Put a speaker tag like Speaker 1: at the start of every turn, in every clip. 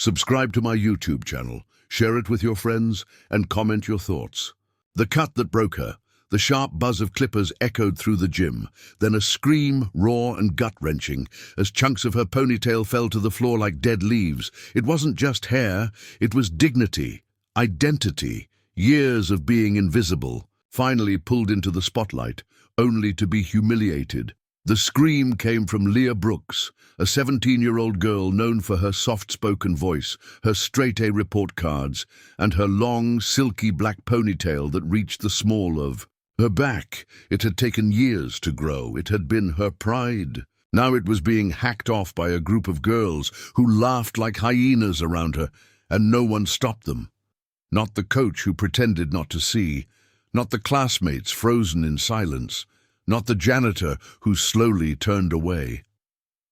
Speaker 1: Subscribe to my YouTube channel, share it with your friends, and comment your thoughts. The cut that broke her. The sharp buzz of clippers echoed through the gym, then a scream, raw and gut-wrenching, as chunks of her ponytail fell to the floor like dead leaves. It wasn't just hair, it was dignity, identity, years of being invisible, finally pulled into the spotlight, only to be humiliated. The scream came from Leah Brooks, a 17-year-old girl known for her soft-spoken voice, her straight-A report cards, and her long, silky black ponytail that reached the small of her back. It had taken years to grow. It had been her pride. Now it was being hacked off by a group of girls who laughed like hyenas around her, and no one stopped them. Not the coach who pretended not to see, not the classmates frozen in silence, not the janitor who slowly turned away.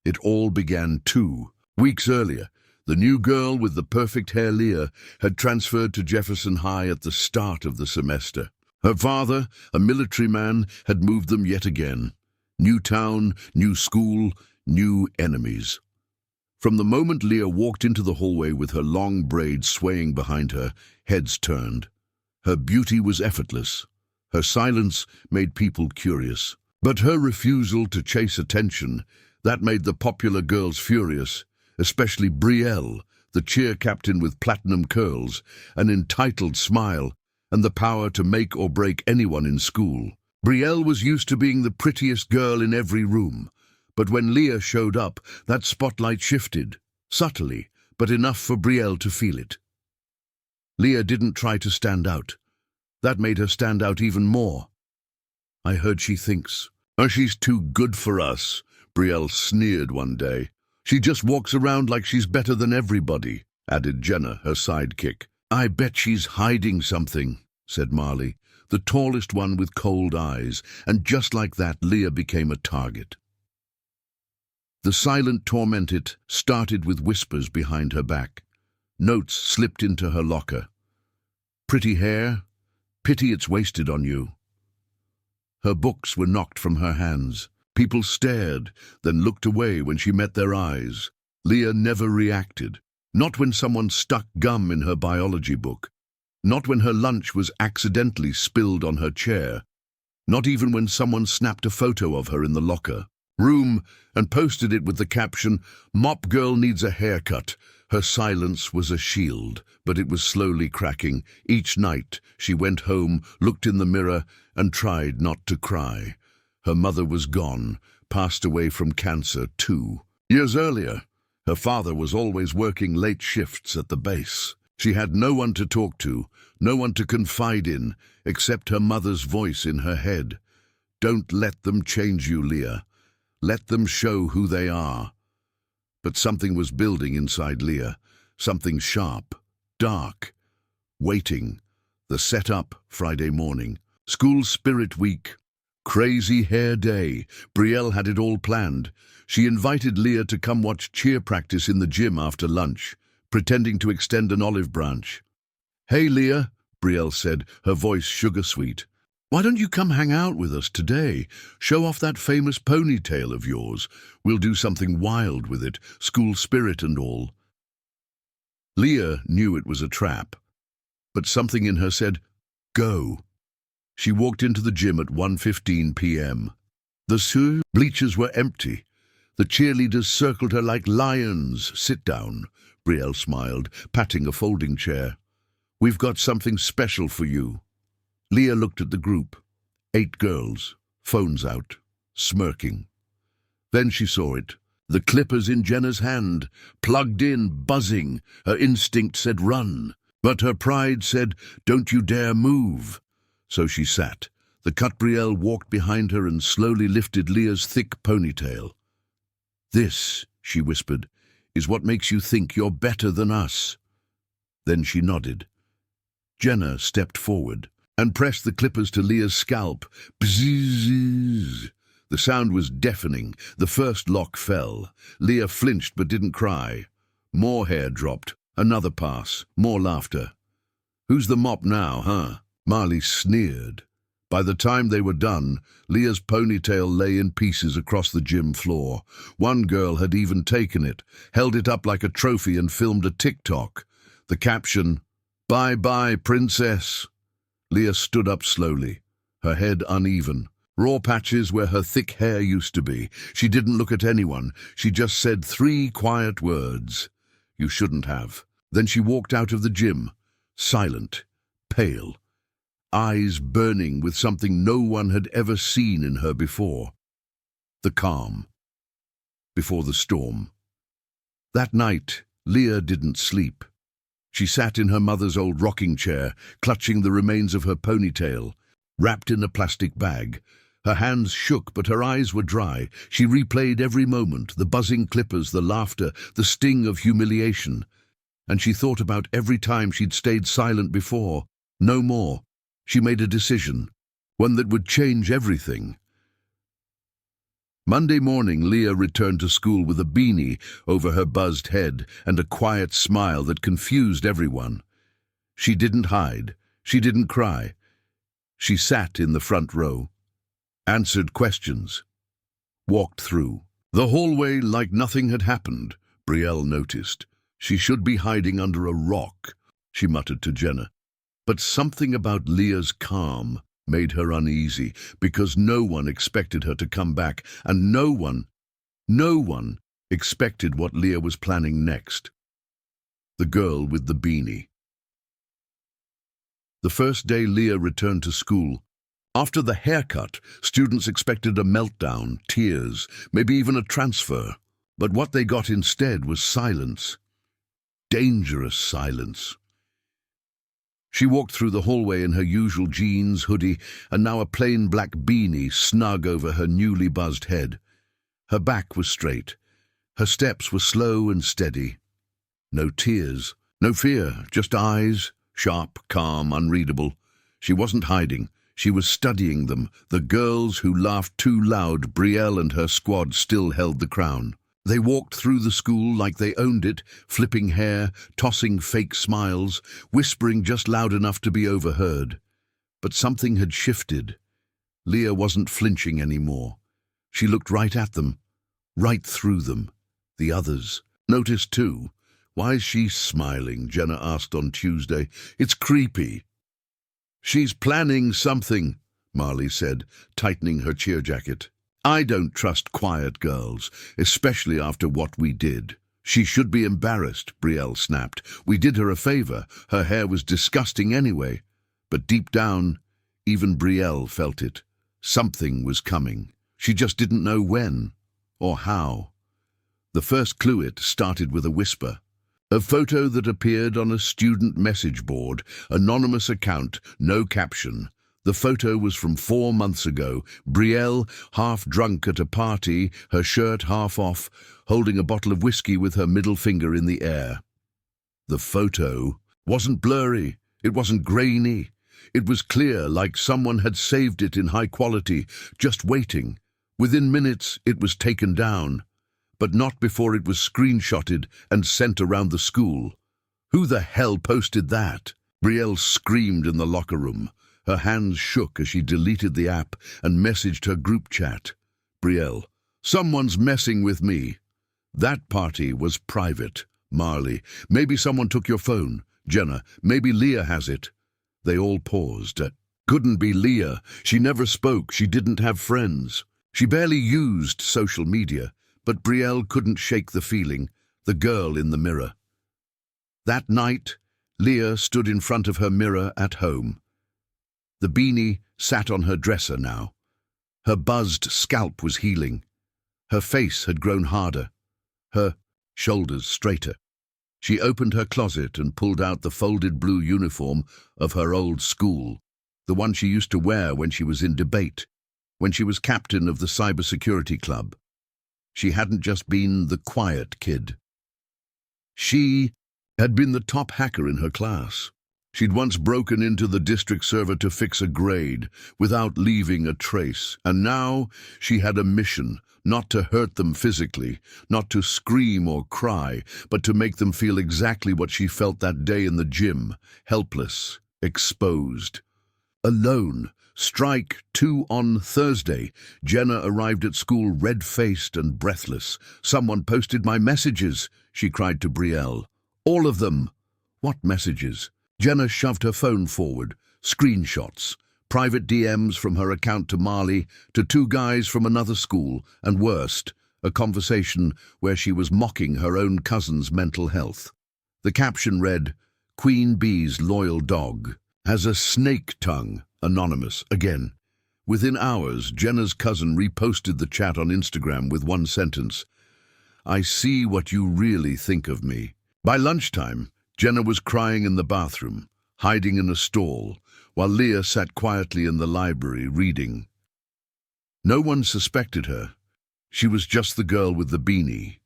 Speaker 1: It all began 2 weeks earlier. The new girl with the perfect hair, Leah, had transferred to Jefferson High at the start of the semester. Her father, a military man, had moved them yet again. New town, new school, new enemies. From the moment Leah walked into the hallway with her long braids swaying behind her, heads turned. Her beauty was effortless. Her silence made people curious. But her refusal to chase attention, that made the popular girls furious, especially Brielle, the cheer captain with platinum curls, an entitled smile, and the power to make or break anyone in school. Brielle was used to being the prettiest girl in every room, but when Leah showed up, that spotlight shifted, subtly, but enough for Brielle to feel it. Leah didn't try to stand out. That made her stand out even more. "I heard she thinks, oh, she's too good for us," Brielle sneered one day. "She just walks around like she's better than everybody," added Jenna, her sidekick. "I bet she's hiding something," said Marley, the tallest one with cold eyes, and just like that, Leah became a target. The silent torment started with whispers behind her back. Notes slipped into her locker. "Pretty hair? Pity it's wasted on you." Her books were knocked from her hands. People stared, then looked away when she met their eyes. Leah never reacted. Not when someone stuck gum in her biology book. Not when her lunch was accidentally spilled on her chair. Not even when someone snapped a photo of her in the locker room and posted it with the caption, "Mop girl needs a haircut." Her silence was a shield, but it was slowly cracking. Each night she went home, looked in the mirror, and tried not to cry. Her mother was gone, passed away from cancer 2 years earlier. Her father was always working late shifts at the base. She had no one to talk to, no one to confide in, except her mother's voice in her head. "Don't let them change you, Leah. Let them show who they are." But something was building inside Leah, something sharp, dark, waiting. The setup, Friday morning. School spirit week. Crazy hair day. Brielle had it all planned. She invited Leah to come watch cheer practice in the gym after lunch, pretending to extend an olive branch. "Hey, Leah," Brielle said, her voice sugar-sweet. "Why don't you come hang out with us today? Show off that famous ponytail of yours. We'll do something wild with it, school spirit and all." Leah knew it was a trap, but something in her said, "Go." She walked into the gym at 1:15 p.m. The bleachers were empty. The cheerleaders circled her like lions. "Sit down," Brielle smiled, patting a folding chair. "We've got something special for you." Leah looked at the group. 8 girls, phones out, smirking. Then she saw it. The clippers in Jenna's hand, plugged in, buzzing. Her instinct said run, but her pride said, "Don't you dare move." So she sat. The cut Brielle walked behind her and slowly lifted Leah's thick ponytail. "This," she whispered, "is what makes you think you're better than us." Then she nodded. Jenna stepped forward and pressed the clippers to Leah's scalp. Bzzz. The sound was deafening. The first lock fell. Leah flinched but didn't cry. More hair dropped. Another pass. More laughter. "Who's the mop now, huh?" Marley sneered. By the time they were done, Leah's ponytail lay in pieces across the gym floor. One girl had even taken it, held it up like a trophy and filmed a TikTok. The caption, "Bye bye, princess." Leah stood up slowly, her head uneven. Raw patches where her thick hair used to be. She didn't look at anyone. She just said 3 quiet words. "You shouldn't have." Then she walked out of the gym, silent, pale, eyes burning with something no one had ever seen in her before. The calm before the storm. That night, Leah didn't sleep. She sat in her mother's old rocking chair, clutching the remains of her ponytail, wrapped in a plastic bag. Her hands shook, but her eyes were dry. She replayed every moment, the buzzing clippers, the laughter, the sting of humiliation. And she thought about every time she'd stayed silent before. No more. She made a decision, one that would change everything. Monday morning, Leah returned to school with a beanie over her buzzed head and a quiet smile that confused everyone. She didn't hide. She didn't cry. She sat in the front row, answered questions, walked through the hallway like nothing had happened. Brielle noticed. "She should be hiding under a rock," she muttered to Jenna. But something about Leah's calm made her uneasy, because no one expected her to come back, and no one expected what Leah was planning next. The girl with the beanie. The first day Leah returned to school. After the haircut, students expected a meltdown, tears, maybe even a transfer. But what they got instead was silence. Dangerous silence. She walked through the hallway in her usual jeans, hoodie, and now a plain black beanie snug over her newly buzzed head. Her back was straight. Her steps were slow and steady. No tears, no fear, just eyes, sharp, calm, unreadable. She wasn't hiding. She was studying them. The girls who laughed too loud, Brielle and her squad, still held the crown. They walked through the school like they owned it, flipping hair, tossing fake smiles, whispering just loud enough to be overheard. But something had shifted. Leah wasn't flinching anymore. She looked right at them, right through them. The others noticed too. "Why is she smiling?" Jenna asked on Tuesday. "It's creepy." "She's planning something," Marley said, tightening her cheer jacket. "I don't trust quiet girls, especially after what we did." "She should be embarrassed," Brielle snapped. "We did her a favor. Her hair was disgusting anyway." But deep down, even Brielle felt it. Something was coming. She just didn't know when or how. The first clue it started with a whisper. A photo that appeared on a student message board, anonymous account, no caption. The photo was from 4 months ago. Brielle, half drunk at a party, her shirt half off, holding a bottle of whiskey with her middle finger in the air. The photo wasn't blurry. It wasn't grainy. It was clear, like someone had saved it in high quality, just waiting. Within minutes, it was taken down, but not before it was screenshotted and sent around the school. Who the hell posted that? Brielle screamed in the locker room. Her hands shook as she deleted the app and messaged her group chat. "Brielle, someone's messing with me." "That party was private." Marley, "Maybe someone took your phone." Jenna, "Maybe Leah has it." They all paused. Couldn't be Leah. She never spoke. She didn't have friends. She barely used social media. But Brielle couldn't shake the feeling, the girl in the mirror. That night, Leah stood in front of her mirror at home. The beanie sat on her dresser now. Her buzzed scalp was healing. Her face had grown harder, her shoulders straighter. She opened her closet and pulled out the folded blue uniform of her old school, the one she used to wear when she was in debate, when she was captain of the cybersecurity club. She hadn't just been the quiet kid. She had been the top hacker in her class. She'd once broken into the district server to fix a grade without leaving a trace. And now she had a mission, not to hurt them physically, not to scream or cry, but to make them feel exactly what she felt that day in the gym, helpless, exposed, alone, Strike 2 on Thursday. Jenna arrived at school red-faced and breathless. "Someone posted my messages," she cried to Brielle. "All of them." "What messages?" Jenna shoved her phone forward. Screenshots. Private DMs from her account to Marley, to two guys from another school, and worst, a conversation where she was mocking her own cousin's mental health. The caption read, "Queen Bee's loyal dog has a snake tongue, anonymous, again." Within hours, Jenna's cousin reposted the chat on Instagram with one sentence, "I see what you really think of me." By lunchtime, Jenna was crying in the bathroom, hiding in a stall, while Leah sat quietly in the library reading. No one suspected her. She was just the girl with the beanie.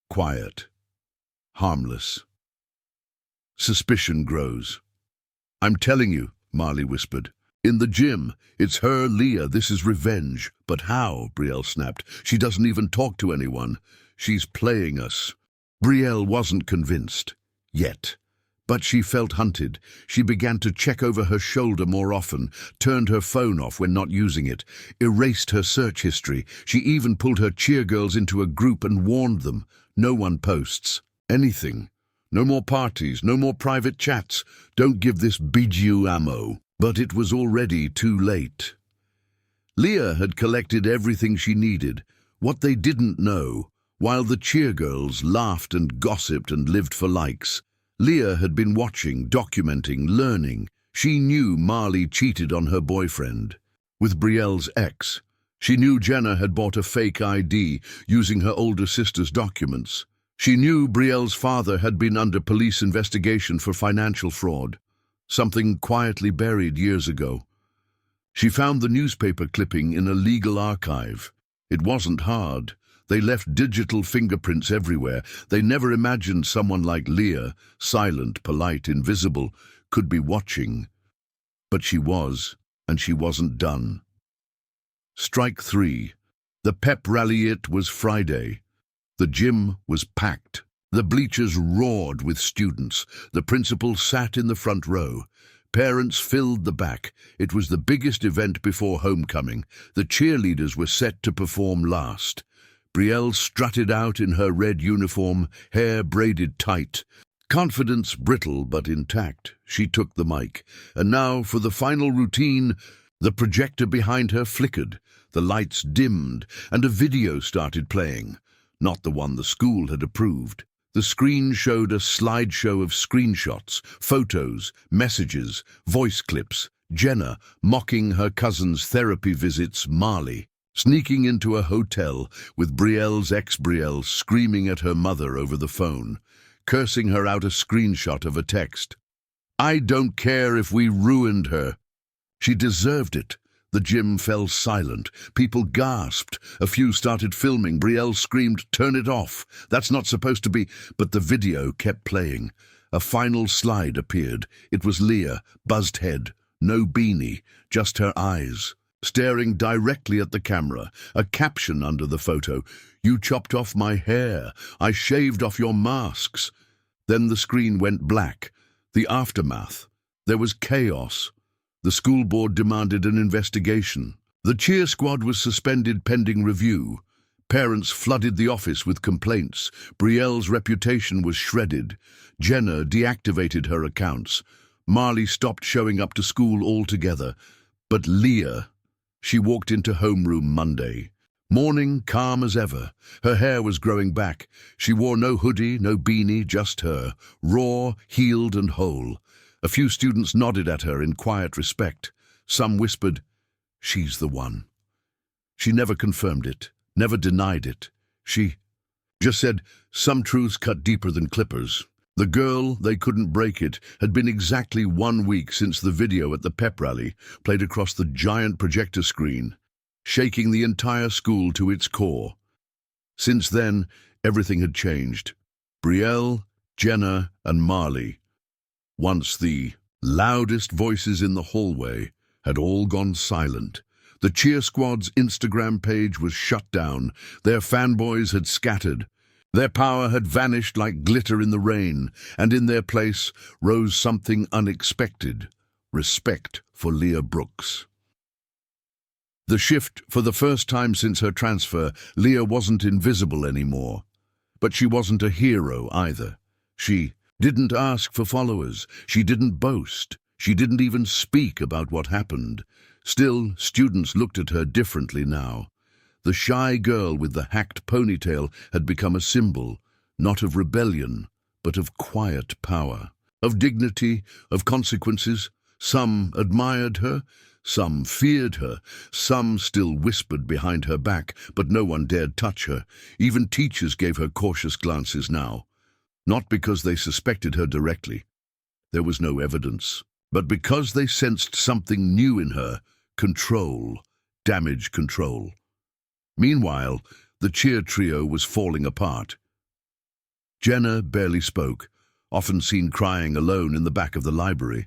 Speaker 1: Quiet. Harmless. Suspicion grows. "I'm telling you," Marley whispered. "In the gym. It's her, Leah. This is revenge." "But how?" Brielle snapped. "She doesn't even talk to anyone. She's playing us." Brielle wasn't convinced. Yet. But she felt hunted. She began to check over her shoulder more often, turned her phone off when not using it, erased her search history. She even pulled her cheergirls into a group and warned them. No one posts anything. No more parties, no more private chats. Don't give this bijou ammo. But it was already too late. Leah had collected everything she needed. What they didn't know, while the cheergirls laughed and gossiped and lived for likes, Leah had been watching, documenting, learning. She knew Marley cheated on her boyfriend with Brielle's ex. She knew Jenna had bought a fake ID using her older sister's documents. She knew Brielle's father had been under police investigation for financial fraud, something quietly buried years ago. She found the newspaper clipping in a legal archive. It wasn't hard. They left digital fingerprints everywhere. They never imagined someone like Leah, silent, polite, invisible, could be watching. But she was, and she wasn't done. Strike 3. The pep rally. It was Friday. The gym was packed. The bleachers roared with students. The principal sat in the front row. Parents filled the back. It was the biggest event before homecoming. The cheerleaders were set to perform last. Brielle strutted out in her red uniform, hair braided tight. Confidence brittle but intact, she took the mic. And now, for the final routine, the projector behind her flickered, the lights dimmed, and a video started playing. Not the one the school had approved. The screen showed a slideshow of screenshots, photos, messages, voice clips. Jenna mocking her cousin's therapy visits, Marley sneaking into a hotel with Brielle's ex-Brielle screaming at her mother over the phone, cursing her out a screenshot of a text. "I don't care if we ruined her. She deserved it." The gym fell silent. People gasped. A few started filming. Brielle screamed, "Turn it off. That's not supposed to be..." But the video kept playing. A final slide appeared. It was Leah, buzzed head, no beanie, just her eyes, staring directly at the camera. A caption under the photo, "You chopped off my hair. I shaved off your masks." Then the screen went black. The aftermath. There was chaos. The school board demanded an investigation. The cheer squad was suspended pending review. Parents flooded the office with complaints. Brielle's reputation was shredded. Jenna deactivated her accounts. Marley stopped showing up to school altogether. But Leah, she walked into homeroom Monday. Morning, calm as ever. Her hair was growing back. She wore no hoodie, no beanie, just her, raw, healed and whole. A few students nodded at her in quiet respect. Some whispered, "She's the one." She never confirmed it, never denied it. She just said, "Some truths cut deeper than clippers." The girl, they couldn't break it, had been exactly 1 week since the video at the pep rally played across the giant projector screen, shaking the entire school to its core. Since then, everything had changed. Brielle, Jenna, and Marley, once the loudest voices in the hallway, had all gone silent. The cheer squad's Instagram page was shut down. Their fanboys had scattered. Their power had vanished like glitter in the rain, and in their place rose something unexpected: respect for Leah Brooks. The shift, for the first time since her transfer, Leah wasn't invisible anymore. But she wasn't a hero either. She didn't ask for followers. She didn't boast. She didn't even speak about what happened. Still, students looked at her differently now. The shy girl with the hacked ponytail had become a symbol, not of rebellion, but of quiet power, of dignity, of consequences. Some admired her, some feared her, some still whispered behind her back, but no one dared touch her. Even teachers gave her cautious glances now. Not because they suspected her directly. There was no evidence. But because they sensed something new in her, control, damage control. Meanwhile, the cheer trio was falling apart. Jenna barely spoke, often seen crying alone in the back of the library.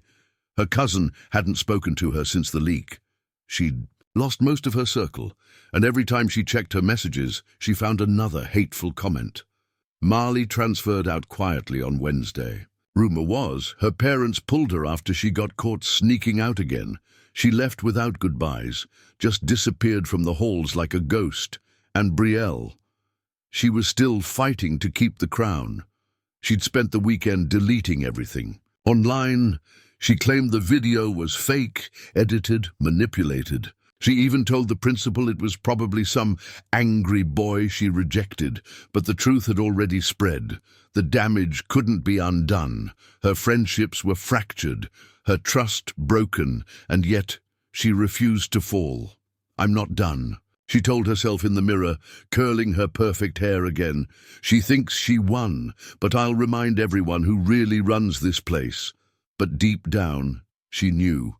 Speaker 1: Her cousin hadn't spoken to her since the leak. She'd lost most of her circle, and every time she checked her messages, she found another hateful comment. Marley transferred out quietly on Wednesday. Rumor was her parents pulled her after she got caught sneaking out again. She left without goodbyes, just disappeared from the halls like a ghost. And Brielle. She was still fighting to keep the crown. She'd spent the weekend deleting everything. Online, she claimed the video was fake, edited, manipulated. She even told the principal it was probably some angry boy she rejected, but the truth had already spread. The damage couldn't be undone. Her friendships were fractured, her trust broken, and yet she refused to fall. "I'm not done," she told herself in the mirror, curling her perfect hair again. "She thinks she won, but I'll remind everyone who really runs this place." But deep down, she knew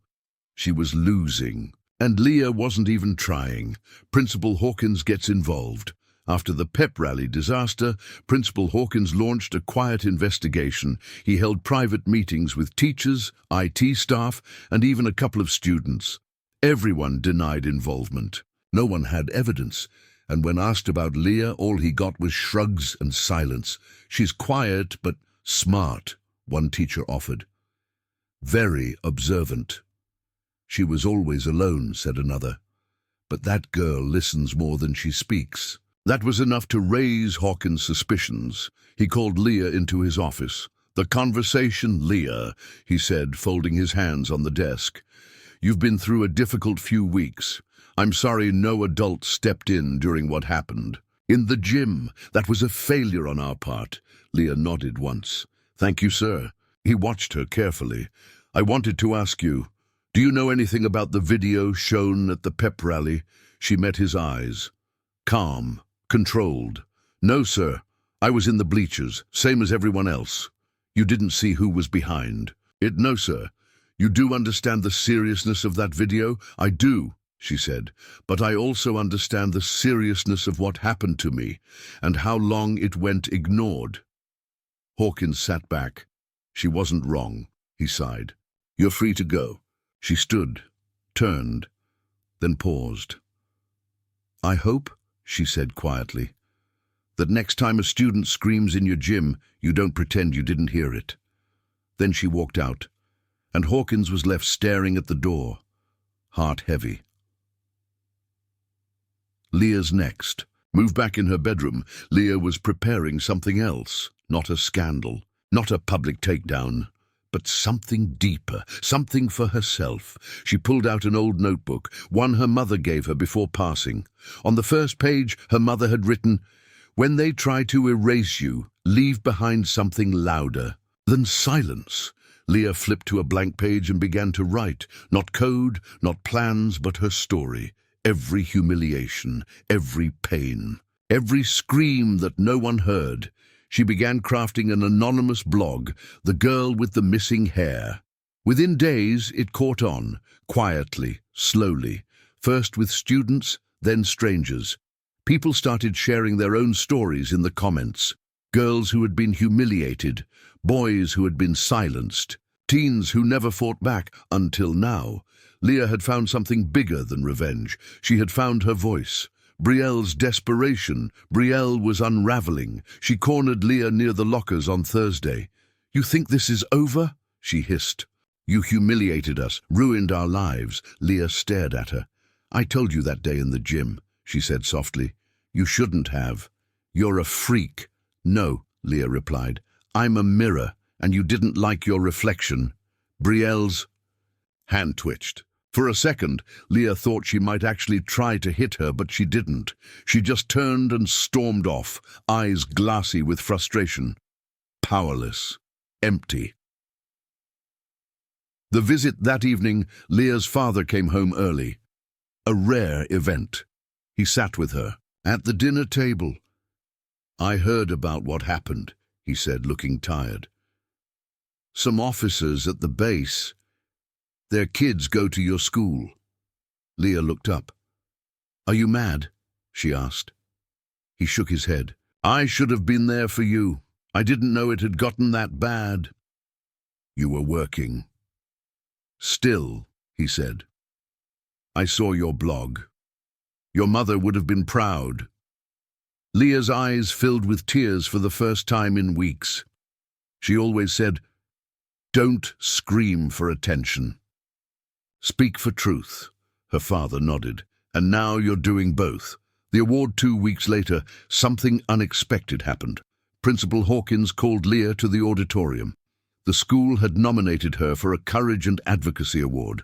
Speaker 1: she was losing. And Leah wasn't even trying. Principal Hawkins gets involved. After the pep rally disaster, Principal Hawkins launched a quiet investigation. He held private meetings with teachers, IT staff, and even a couple of students. Everyone denied involvement. No one had evidence. And when asked about Leah, all he got was shrugs and silence. "She's quiet, but smart," one teacher offered. "Very observant." "She was always alone," said another. "But that girl listens more than she speaks." That was enough to raise Hawkins' suspicions. He called Leah into his office. "The conversation, Leah," he said, folding his hands on the desk. "You've been through a difficult few weeks. I'm sorry no adult stepped in during what happened. In the gym, that was a failure on our part." Leah nodded once. "Thank you, sir." He watched her carefully. "I wanted to ask you, do you know anything about the video shown at the pep rally?" She met his eyes. Calm, controlled. "No, sir. I was in the bleachers, same as everyone else." "You didn't see who was behind?" "No, sir." "You do understand the seriousness of that video?" "I do," she said, "but I also understand the seriousness of what happened to me and how long it went ignored." Hawkins sat back. "She wasn't wrong," he sighed. "You're free to go." She stood, turned, then paused. "I hope," she said quietly, "that next time a student screams in your gym, you don't pretend you didn't hear it." Then she walked out, and Hawkins was left staring at the door, heart heavy. Leah's next. Moved back in her bedroom, Leah was preparing something else. Not a scandal, not a public takedown, but something deeper, something for herself. She pulled out an old notebook, one her mother gave her before passing. On the first page, her mother had written, "When they try to erase you, leave behind something louder than silence." Leah flipped to a blank page and began to write, not code, not plans, but her story. Every humiliation, every pain, every scream that no one heard. She began crafting an anonymous blog, The Girl with the Missing Hair. Within days, it caught on, quietly, slowly, first with students, then strangers. People started sharing their own stories in the comments. Girls who had been humiliated, boys who had been silenced, teens who never fought back until now. Leah had found something bigger than revenge. She had found her voice. Brielle's desperation. Brielle was unraveling. She cornered Leah near the lockers on Thursday. "You think this is over?" she hissed. "You humiliated us, ruined our lives." Leah stared at her. "I told you that day in the gym," she said softly. "You shouldn't have. You're a freak." "No," Leah replied. "I'm a mirror, and you didn't like your reflection." Brielle's hand twitched. For a second, Leah thought she might actually try to hit her, but she didn't. She just turned and stormed off, eyes glassy with frustration. Powerless. Empty. The visit that evening, Leah's father came home early. A rare event. He sat with her at the dinner table. "I heard about what happened," he said, looking tired. "Some officers at the base. Their kids go to your school." Leah looked up. "Are you mad?" she asked. He shook his head. "I should have been there for you. I didn't know it had gotten that bad." "You were working." "Still," he said. "I saw your blog. Your mother would have been proud." Leah's eyes filled with tears for the first time in weeks. She always said, "Don't scream for attention. Speak for truth." Her father nodded. "And now you're doing both." The award 2 weeks later, something unexpected happened. Principal Hawkins called Leah to the auditorium. The school had nominated her for a Courage and Advocacy Award.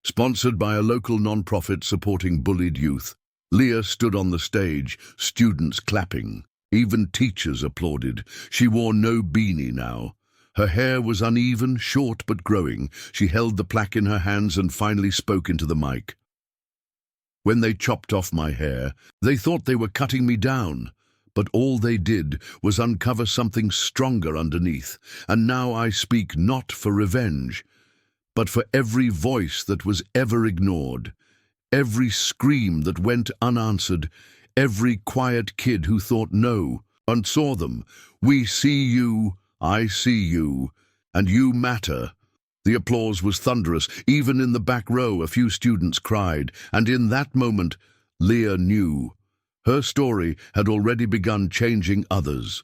Speaker 1: Sponsored by a local non-profit supporting bullied youth, Leah stood on the stage, students clapping. Even teachers applauded. She wore no beanie now. Her hair was uneven, short but growing. She held the plaque in her hands and finally spoke into the mic. "When they chopped off my hair, they thought they were cutting me down. But all they did was uncover something stronger underneath. And now I speak not for revenge, but for every voice that was ever ignored. Every scream that went unanswered, every quiet kid who thought no and saw them. We see you, I see you, and you matter." The applause was thunderous. Even in the back row, a few students cried, and in that moment, Leah knew. Her story had already begun changing others,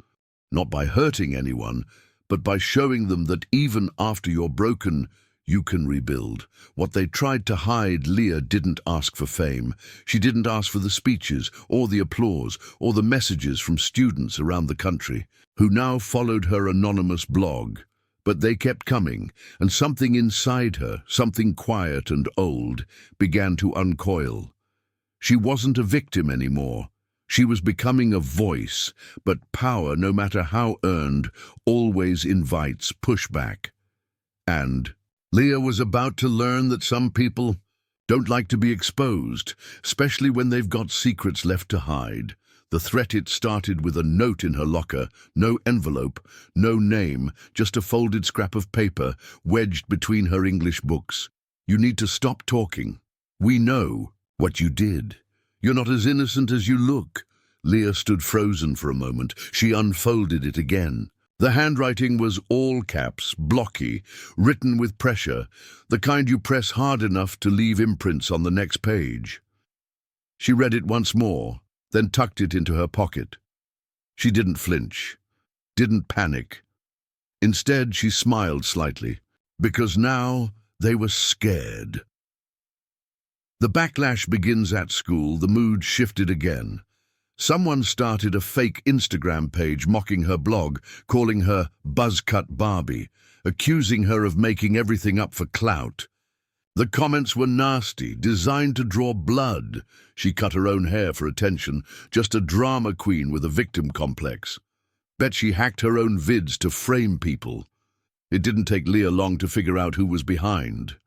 Speaker 1: not by hurting anyone, but by showing them that even after you're broken, you can rebuild. What they tried to hide, Leah didn't ask for fame. She didn't ask for the speeches, or the applause, or the messages from students around the country, who now followed her anonymous blog. But they kept coming, and something inside her, something quiet and old, began to uncoil. She wasn't a victim anymore. She was becoming a voice, but power, no matter how earned, always invites pushback. And Leah was about to learn that some people don't like to be exposed, especially when they've got secrets left to hide. The threat, it started with a note in her locker, no envelope, no name, just a folded scrap of paper wedged between her English books. "You need to stop talking. We know what you did. You're not as innocent as you look." Leah stood frozen for a moment. She unfolded it again. The handwriting was all caps, blocky, written with pressure, the kind you press hard enough to leave imprints on the next page. She read it once more, then tucked it into her pocket. She didn't flinch, didn't panic. Instead, she smiled slightly, because now they were scared. The backlash begins at school. The mood shifted again. Someone started a fake Instagram page mocking her blog, calling her Buzzcut Barbie, accusing her of making everything up for clout. The comments were nasty, designed to draw blood. She cut her own hair for attention, just a drama queen with a victim complex. Bet she hacked her own vids to frame people. It didn't take Leah long to figure out who was behind.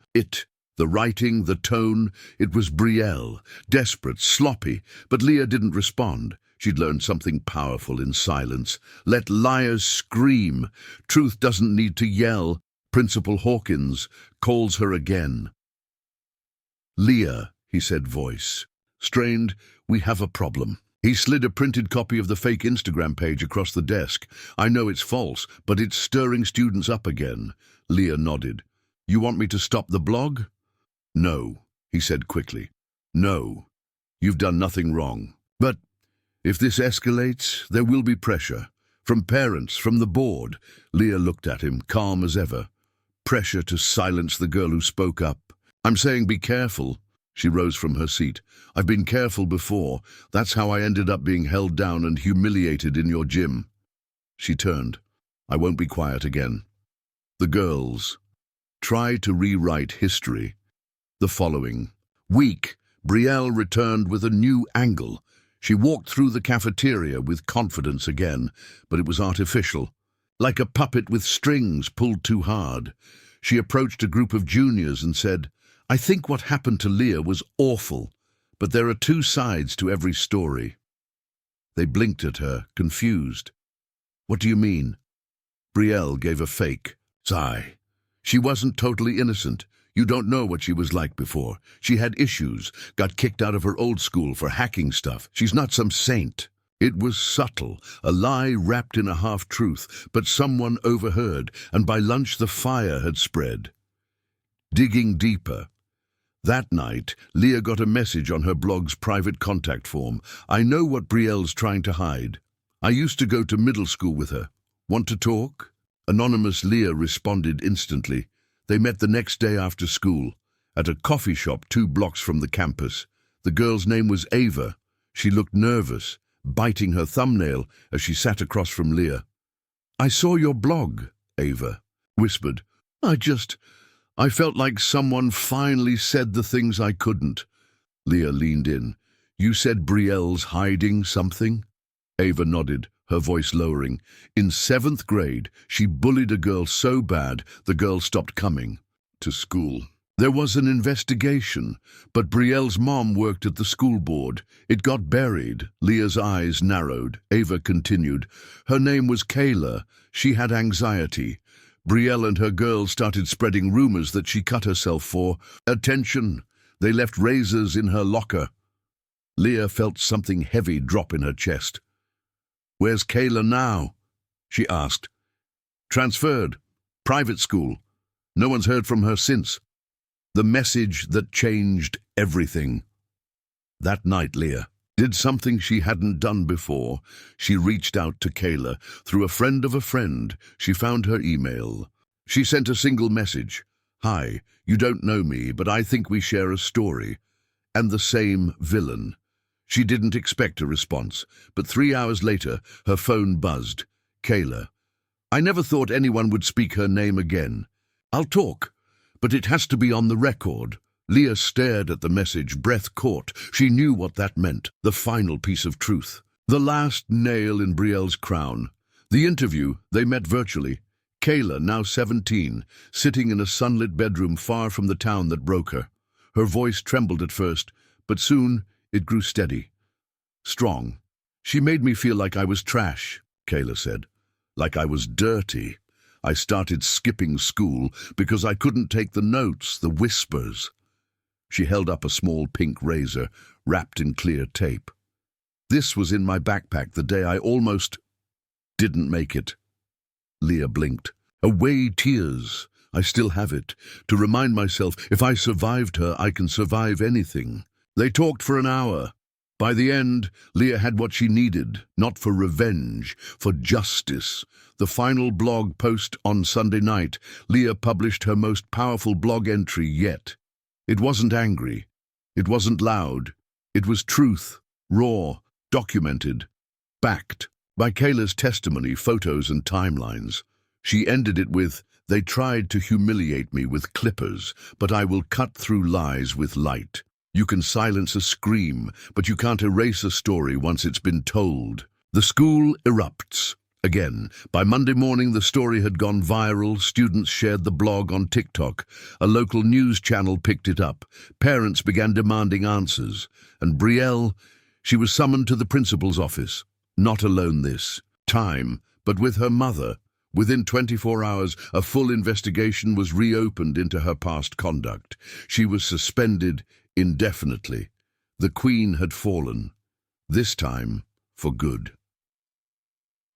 Speaker 1: The writing, the tone, it was Brielle, desperate, sloppy, but Leah didn't respond. She'd learned something powerful in silence. Let liars scream. Truth doesn't need to yell. Principal Hawkins calls her again. "Leah," he said, voice strained, "we have a problem." He slid a printed copy of the fake Instagram page across the desk. "I know it's false, but it's stirring students up again." Leah nodded. "You want me to stop the blog?" "No," he said quickly. "No, you've done nothing wrong. But if this escalates, there will be pressure. From parents, from the board." Leah looked at him, calm as ever. "Pressure to silence the girl who spoke up. I'm saying be careful. She rose from her seat. I've been careful before. That's how I ended up being held down and humiliated in your gym. She turned. I won't be quiet again. The girls. Try to rewrite history. The following week, Brielle returned with a new angle. She walked through the cafeteria with confidence again, but it was artificial. Like a puppet with strings pulled too hard. She approached a group of juniors and said, I think what happened to Leah was awful, but there are two sides to every story. They blinked at her, confused. What do you mean? Brielle gave a fake sigh. She wasn't totally innocent. You don't know what she was like before. She had issues, got kicked out of her old school for hacking stuff. She's not some saint. It was subtle, a lie wrapped in a half-truth, but someone overheard, and by lunch the fire had spread. Digging deeper. That night, Leah got a message on her blog's private contact form. I know what Brielle's trying to hide. I used to go to middle school with her. Want to talk? Anonymous Leah responded instantly. They met the next day after school, at a coffee shop 2 blocks from the campus. The girl's name was Ava. She looked nervous, biting her thumbnail as she sat across from Leah. I saw your blog, Ava whispered. I felt like someone finally said the things I couldn't. Leah leaned in. You said Brielle's hiding something? Ava nodded, her voice lowering. In 7th grade, she bullied a girl so bad the girl stopped coming to school. There was an investigation, but Brielle's mom worked at the school board. It got buried. Leah's eyes narrowed. Ava continued. Her name was Kayla. She had anxiety. Brielle and her girls started spreading rumors that she cut herself for attention. They left razors in her locker. Leah felt something heavy drop in her chest. Where's Kayla now? She asked. Transferred. Private school. No one's heard from her since. The message that changed everything. That night, Leah did something she hadn't done before. She reached out to Kayla. Through a friend of a friend, she found her email. She sent a single message. Hi, you don't know me, but I think we share a story. And the same villain. She didn't expect a response, but 3 hours later, her phone buzzed. Kayla. I never thought anyone would speak her name again. I'll talk, but it has to be on the record. Leah stared at the message, breath caught. She knew what that meant, the final piece of truth. The last nail in Brielle's crown. The interview, they met virtually. Kayla, now 17, sitting in a sunlit bedroom far from the town that broke her. Her voice trembled at first, but soon it grew steady. Strong. She made me feel like I was trash, Kayla said. Like I was dirty. I started skipping school because I couldn't take the notes, the whispers. She held up a small pink razor, wrapped in clear tape. This was in my backpack the day I almost didn't make it. Leah blinked. Away tears. I still have it, to remind myself if I survived her, I can survive anything. They talked for an hour. By the end, Leah had what she needed, not for revenge, for justice. The final blog post on Sunday night, Leah published her most powerful blog entry yet. It wasn't angry. It wasn't loud. It was truth, raw, documented, backed by Kayla's testimony, photos and timelines. She ended it with, they tried to humiliate me with clippers, but I will cut through lies with light. You can silence a scream, but you can't erase a story once it's been told. The school erupts. Again, by Monday morning the story had gone viral. Students shared the blog on TikTok. A local news channel picked it up. Parents began demanding answers. And Brielle, she was summoned to the principal's office. Not alone this time, but with her mother. Within 24 hours, a full investigation was reopened into her past conduct. She was suspended indefinitely. The Queen had fallen, this time for good.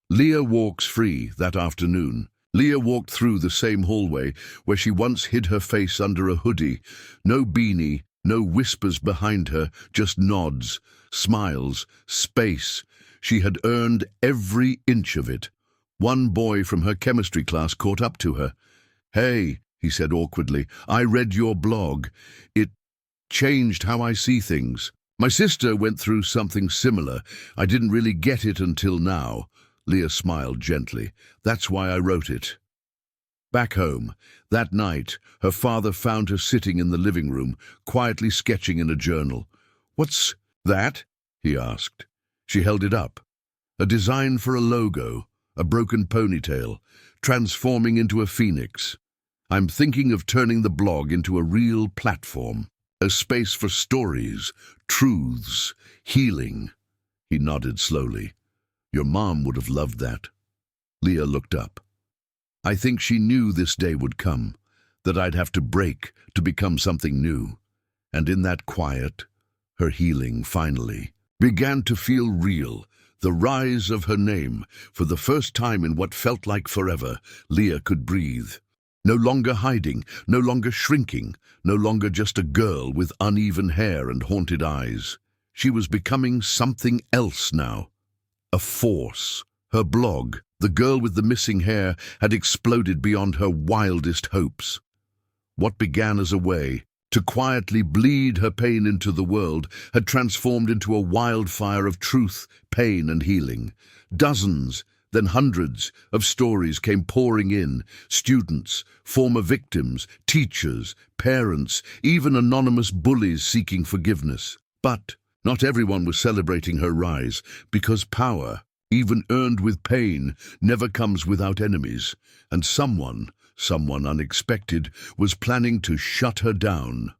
Speaker 1: Leah walks free that afternoon. Leah walked through the same hallway where she once hid her face under a hoodie. No beanie, no whispers behind her, just nods, smiles, space. She had earned every inch of it. One boy from her chemistry class caught up to her. Hey, he said awkwardly, I read your blog. It changed how I see things. My sister went through something similar. I didn't really get it until now." Leah smiled gently. "That's why I wrote it." Back home, that night, her father found her sitting in the living room, quietly sketching in a journal. "What's that?" he asked. She held it up. A design for a logo, a broken ponytail, transforming into a phoenix. "I'm thinking of turning the blog into a real platform, a space for stories, truths, healing." He nodded slowly. "Your mom would have loved that." Leah looked up. "I think she knew this day would come, that I'd have to break to become something new. And in that quiet, her healing finally began to feel real. The rise of her name, for the first time in what felt like forever, Leah could breathe. No longer hiding, no longer shrinking, no longer just a girl with uneven hair and haunted eyes. She was becoming something else now. A force. Her blog, The Girl with the Missing Hair, had exploded beyond her wildest hopes. What began as a way to quietly bleed her pain into the world had transformed into a wildfire of truth, pain, and healing. Dozens, then hundreds, of stories came pouring in. Students, former victims, teachers, parents, even anonymous bullies seeking forgiveness. But not everyone was celebrating her rise, because power, even earned with pain, never comes without enemies, and someone unexpected, was planning to shut her down.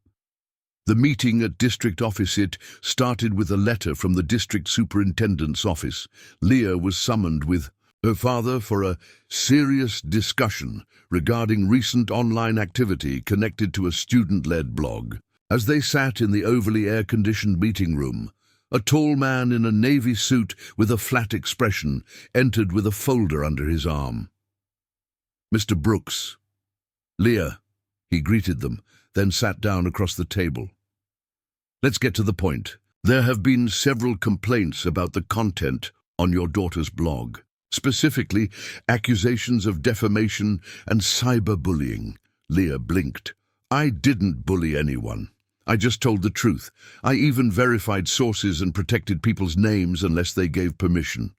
Speaker 1: The meeting at district office started with a letter from the district superintendent's office. Leah was summoned with her father for a serious discussion regarding recent online activity connected to a student-led blog. As they sat in the overly air-conditioned meeting room, a tall man in a navy suit with a flat expression entered with a folder under his arm. "Mr. Brooks." "Leah," he greeted them, then sat down across the table. "Let's get to the point. There have been several complaints about the content on your daughter's blog, specifically accusations of defamation and cyberbullying." Leah blinked. "I didn't bully anyone. I just told the truth. I even verified sources and protected people's names unless they gave permission."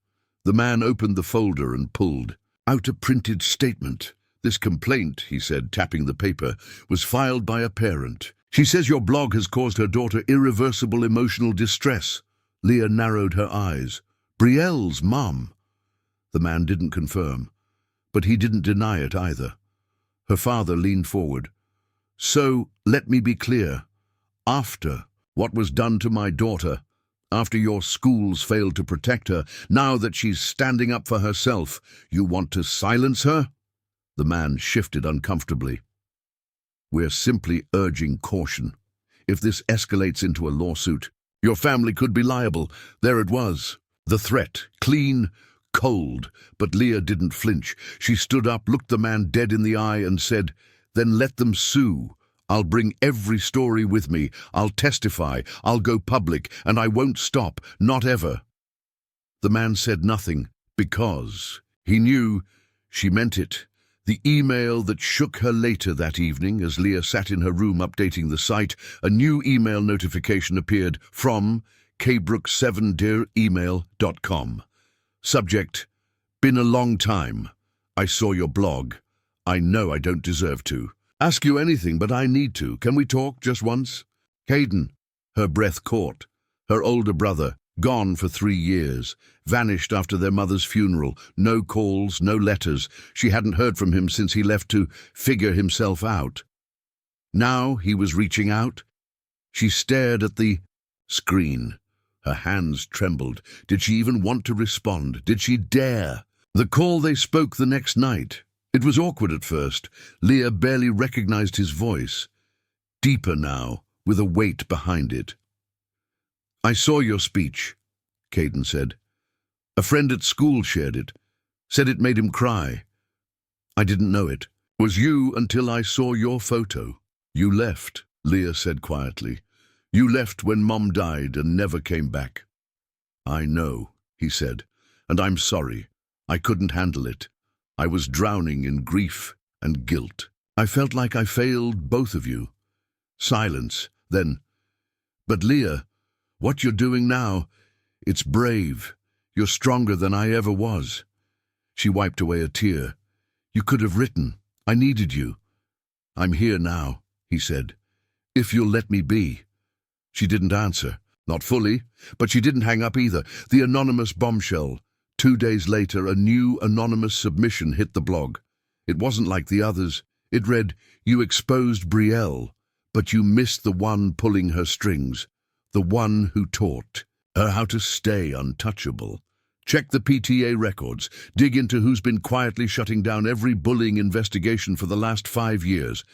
Speaker 1: The man opened the folder and pulled out a printed statement. "This complaint," he said, tapping the paper, "was filed by a parent. She says your blog has caused her daughter irreversible emotional distress." Leah narrowed her eyes. "Brielle's mom." The man didn't confirm, but he didn't deny it either. Her father leaned forward. "So, let me be clear. After what was done to my daughter, after your schools failed to protect her, now that she's standing up for herself, you want to silence her?" The man shifted uncomfortably. "We're simply urging caution. If this escalates into a lawsuit, your family could be liable." There it was. The threat, clean, cold, but Leah didn't flinch. She stood up, looked the man dead in the eye, and said, "Then let them sue. I'll bring every story with me. I'll testify. I'll go public, and I won't stop, not ever." The man said nothing, because he knew she meant it. The email that shook her later that evening, as Leah sat in her room updating the site, a new email notification appeared from kbrooks7dearemail.com. Subject: "Been a long time. I saw your blog. I know I don't deserve to ask you anything, but I need to. Can we talk just once?" Caden. Her breath caught. Her older brother, gone for 3 years, vanished after their mother's funeral. No calls, no letters. She hadn't heard from him since he left to figure himself out. Now he was reaching out. She stared at the screen. Her hands trembled. Did she even want to respond? Did she dare? The call they spoke the next night. It was awkward at first. Leah barely recognized his voice. Deeper now, with a weight behind it. "I saw your speech," Caden said. "A friend at school shared it. Said it made him cry. I didn't know it was you until I saw your photo." "You left," Leah said quietly. "You left when Mom died and never came back." "I know," he said, "and I'm sorry. I couldn't handle it. I was drowning in grief and guilt. I felt like I failed both of you." Silence. Then, But Leah, what you're doing now, it's brave. You're stronger than I ever was. She wiped away a tear. You could have written. I needed you. I'm here now, he said. If you'll let me be. She didn't answer. Not fully, but she didn't hang up either. The anonymous bombshell. 2 days later, a new anonymous submission hit the blog. It wasn't like the others. It read, "You exposed Brielle, but you missed the one pulling her strings, the one who taught her how to stay untouchable. Check the PTA records. Dig into who's been quietly shutting down every bullying investigation for the last 5 years.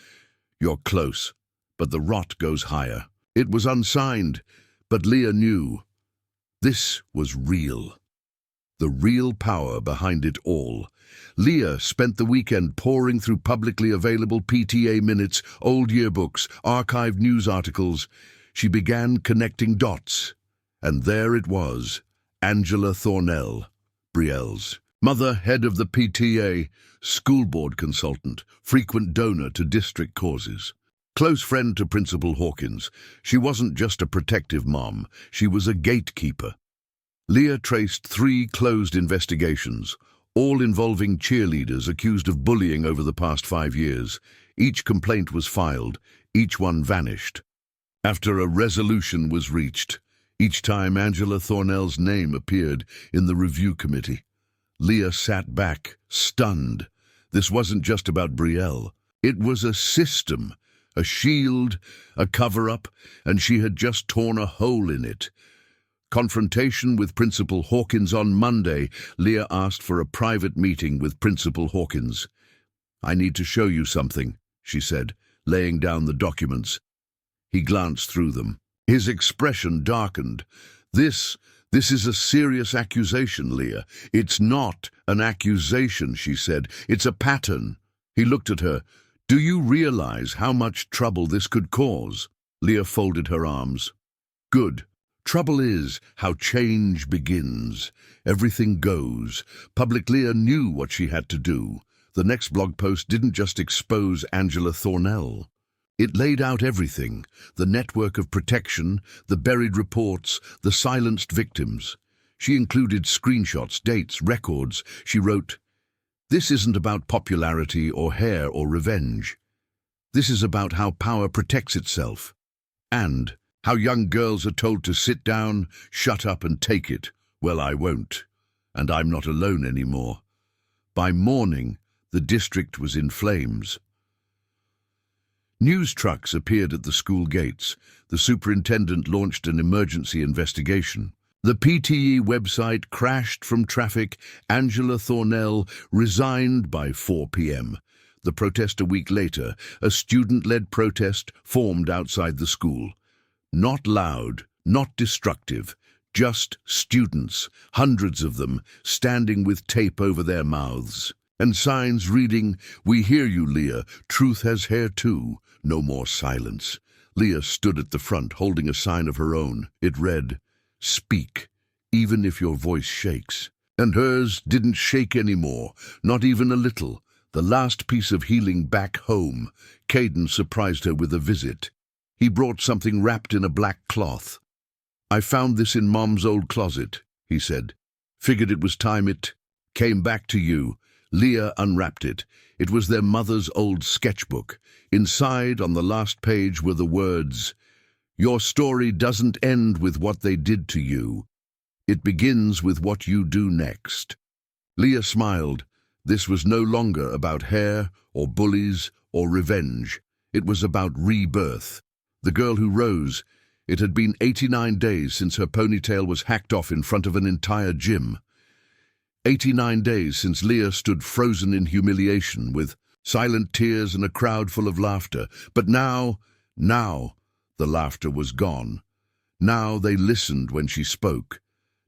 Speaker 1: You're close, but the rot goes higher." It was unsigned, but Leah knew. This was real. The real power behind it all. Leah spent the weekend poring through publicly available PTA minutes, old yearbooks, archived news articles. She began connecting dots. And there it was, Angela Thornell, Brielle's mother, head of the PTA, school board consultant, frequent donor to district causes. Close friend to Principal Hawkins. She wasn't just a protective mom, she was a gatekeeper. Leah traced 3 closed investigations, all involving cheerleaders accused of bullying over the past 5 years. Each complaint was filed, each one vanished. After a resolution was reached, each time Angela Thornell's name appeared in the review committee, Leah sat back, stunned. This wasn't just about Brielle. It was a system, a shield, a cover-up, and she had just torn a hole in it. Confrontation with Principal Hawkins on Monday, Leah asked for a private meeting with Principal Hawkins. "I need to show you something," she said, laying down the documents. He glanced through them. His expression darkened. This is a serious accusation, Leah. "It's not an accusation," she said. "It's a pattern." He looked at her. "Do you realize how much trouble this could cause?" Leah folded her arms. "Good. Trouble is how change begins. Everything goes. Public Leah knew what she had to do. The next blog post didn't just expose Angela Thornell. It laid out everything, the network of protection, the buried reports, the silenced victims. She included screenshots, dates, records. She wrote, "This isn't about popularity or hair or revenge. This is about how power protects itself, and how young girls are told to sit down, shut up and take it. Well, I won't, and I'm not alone anymore." By morning, the district was in flames. News trucks appeared at the school gates. The superintendent launched an emergency investigation. The PTE website crashed from traffic. Angela Thornell resigned by 4 p.m. The protest a week later, a student-led protest formed outside the school. Not loud, not destructive, just students, hundreds of them, standing with tape over their mouths. And signs reading, "We hear you, Leah. Truth has hair too. No more silence." Leah stood at the front, holding a sign of her own. It read, "Speak, even if your voice shakes." And hers didn't shake anymore, not even a little. The last piece of healing back home. Caden surprised her with a visit. He brought something wrapped in a black cloth. "I found this in Mom's old closet," he said. "Figured it was time it came back to you." Leah unwrapped it. It was their mother's old sketchbook. Inside, on the last page, were the words, "Your story doesn't end with what they did to you. It begins with what you do next." Leah smiled. This was no longer about hair, or bullies, or revenge. It was about rebirth. The girl who rose. It had been 89 days since her ponytail was hacked off in front of an entire gym. 89 days since Leah stood frozen in humiliation, with silent tears and a crowd full of laughter. But now, the laughter was gone. Now they listened when she spoke.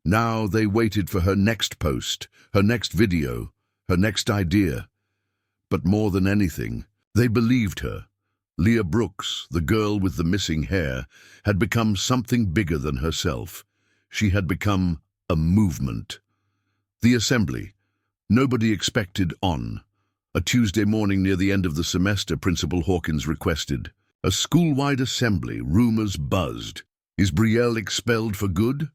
Speaker 1: Now they waited for her next post, her next video, her next idea. But more than anything, they believed her. Leah Brooks, the girl with the missing hair, had become something bigger than herself. She had become a movement. The assembly. Nobody expected on. A Tuesday morning near the end of the semester, Principal Hawkins requested. A school-wide assembly, rumors buzzed. Is Brielle expelled for good?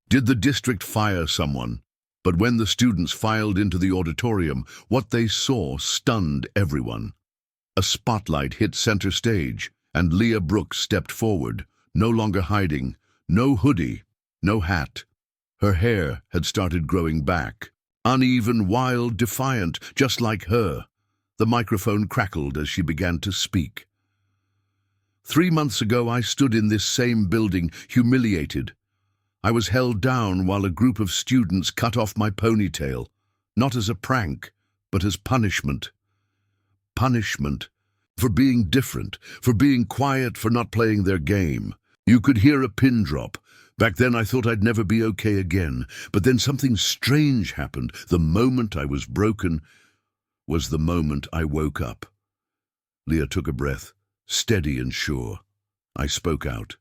Speaker 1: Did the district fire someone? But when the students filed into the auditorium, what they saw stunned everyone. A spotlight hit center stage, and Leah Brooks stepped forward, no longer hiding, no hoodie, no hat. Her hair had started growing back, uneven, wild, defiant, just like her. The microphone crackled as she began to speak. 3 months ago, I stood in this same building, humiliated. I was held down while a group of students cut off my ponytail, not as a prank, but as punishment. Punishment for being different, for being quiet, for not playing their game. You could hear a pin drop. Back then I thought I'd never be okay again, but then something strange happened. The moment I was broken was the moment I woke up. Leah took a breath, steady and sure. I spoke out,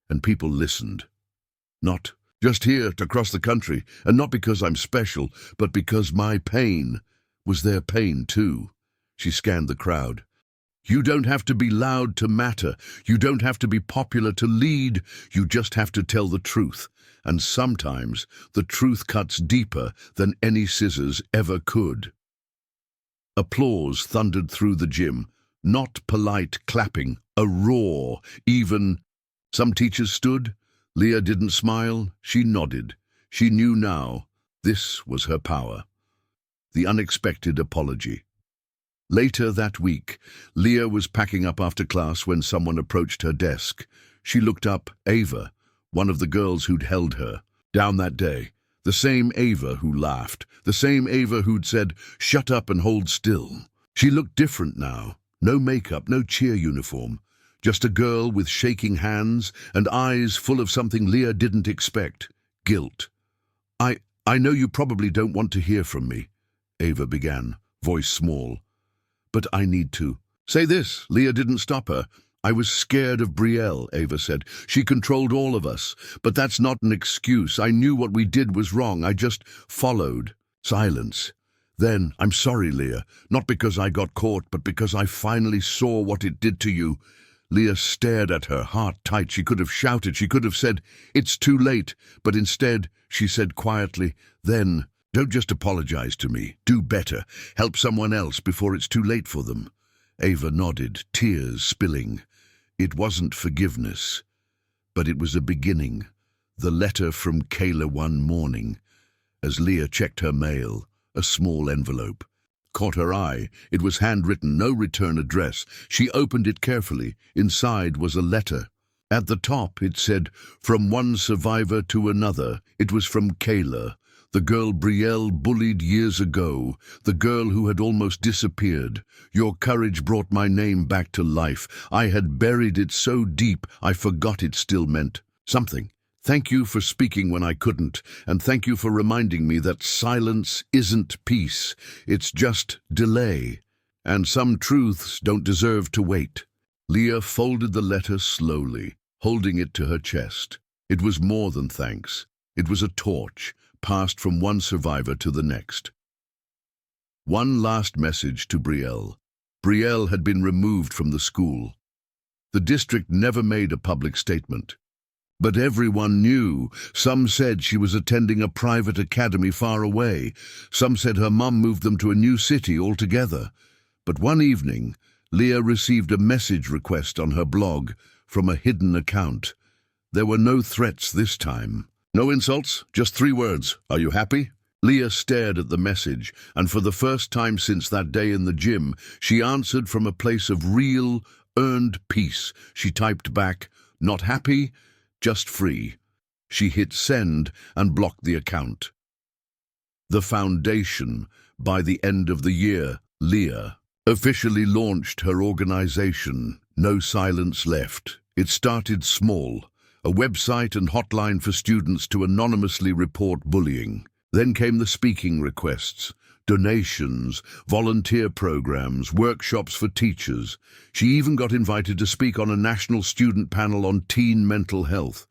Speaker 1: and people listened. Not just here, across the country, and not because I'm special, but because my pain was their pain too. She scanned the crowd. You don't have to be loud to matter. You don't have to be popular to lead. You just have to tell the truth. And sometimes the truth cuts deeper than any scissors ever could. Applause thundered through the gym. Not polite clapping, a roar. Even some teachers stood. Leah didn't smile. She nodded. She knew now this was her power. The unexpected apology. Later that week, Leah was packing up after class when someone approached her desk. She looked up. Ava, one of the girls who'd held her down that day. The same Ava who laughed. The same Ava who'd said, "Shut up and hold still." She looked different now. No makeup, no cheer uniform. Just a girl with shaking hands and eyes full of something Leah didn't expect. Guilt. I know you probably don't want to hear from me," Ava began, voice small. "But I need to." "Say this." Leah didn't stop her. "I was scared of Brielle," Ava said. "She controlled all of us. But that's not an excuse. I knew what we did was wrong. I just followed." Silence. Then, "I'm sorry, Leah. Not because I got caught, but because I finally saw what it did to you." Leah stared at her, heart tight. She could have shouted. She could have said, "It's too late." But instead, she said quietly, "Then, don't just apologize to me. Do better. Help someone else before it's too late for them." Ava nodded, tears spilling. It wasn't forgiveness, but it was a beginning. The letter from Kayla one morning. As Leah checked her mail, a small envelope caught her eye. It was handwritten, no return address. She opened it carefully. Inside was a letter. At the top it said, "From one survivor to another." It was from Kayla, the girl Brielle bullied years ago, the girl who had almost disappeared. "Your courage brought my name back to life. I had buried it so deep I forgot it still meant something. Thank you for speaking when I couldn't, and thank you for reminding me that silence isn't peace. It's just delay. And some truths don't deserve to wait." Leah folded the letter slowly, holding it to her chest. It was more than thanks. It was a torch, passed from one survivor to the next. One last message to Brielle. Brielle had been removed from the school. The district never made a public statement. But everyone knew. Some said she was attending a private academy far away. Some said her mum moved them to a new city altogether. But one evening, Leah received a message request on her blog from a hidden account. There were no threats this time. No insults, just 3 words. "Are you happy?" Leah stared at the message, and for the first time since that day in the gym, she answered from a place of real, earned peace. She typed back, "Not happy, just free." She hit send and blocked the account. The foundation. By the end of the year, Leah officially launched her organization. No silence left. It started small. A website and hotline for students to anonymously report bullying. Then came the speaking requests, donations, volunteer programs, workshops for teachers. She even got invited to speak on a national student panel on teen mental health.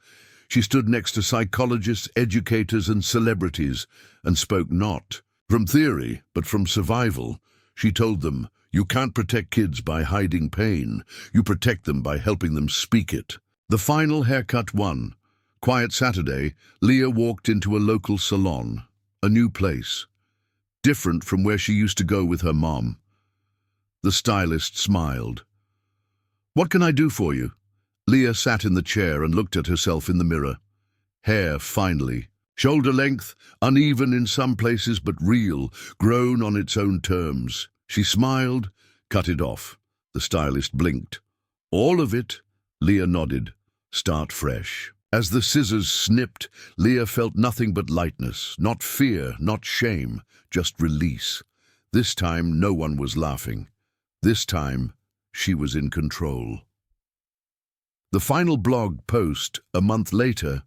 Speaker 1: She stood next to psychologists, educators, and celebrities, and spoke not from theory, but from survival. She told them, "You can't protect kids by hiding pain. You protect them by helping them speak it." The final haircut won. Quiet Saturday, Leah walked into a local salon, a new place, different from where she used to go with her mom. The stylist smiled. "What can I do for you?" Leah sat in the chair and looked at herself in the mirror. Hair, finely. Shoulder length, uneven in some places but real, grown on its own terms. She smiled, cut it off. The stylist blinked. "All of it?" Leah nodded. "Start fresh." As the scissors snipped, Leah felt nothing but lightness, not fear, not shame, just release. This time, no one was laughing. This time, she was in control. The final blog post, a month later,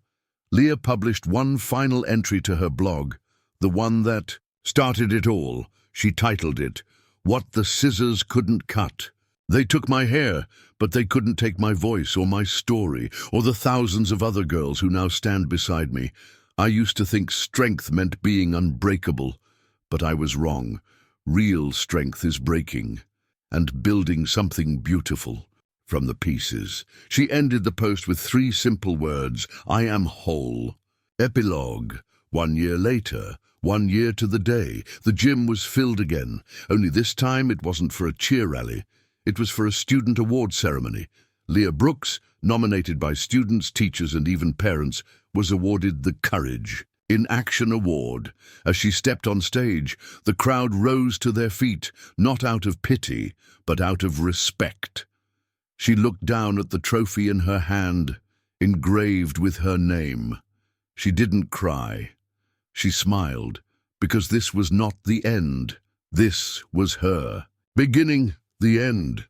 Speaker 1: Leah published one final entry to her blog, the one that started it all. She titled it, "What the Scissors Couldn't Cut." They took my hair, but they couldn't take my voice or my story or the thousands of other girls who now stand beside me. I used to think strength meant being unbreakable, but I was wrong. Real strength is breaking and building something beautiful from the pieces. She ended the post with 3 simple words: "I am whole." Epilogue. 1 year later, 1 year to the day, the gym was filled again. Only this time it wasn't for a cheer rally. It was for a student award ceremony. Leah Brooks, nominated by students, teachers, and even parents, was awarded the Courage in Action Award. As she stepped on stage, the crowd rose to their feet, not out of pity, but out of respect. She looked down at the trophy in her hand, engraved with her name. She didn't cry. She smiled, because this was not the end. This was her beginning. The end.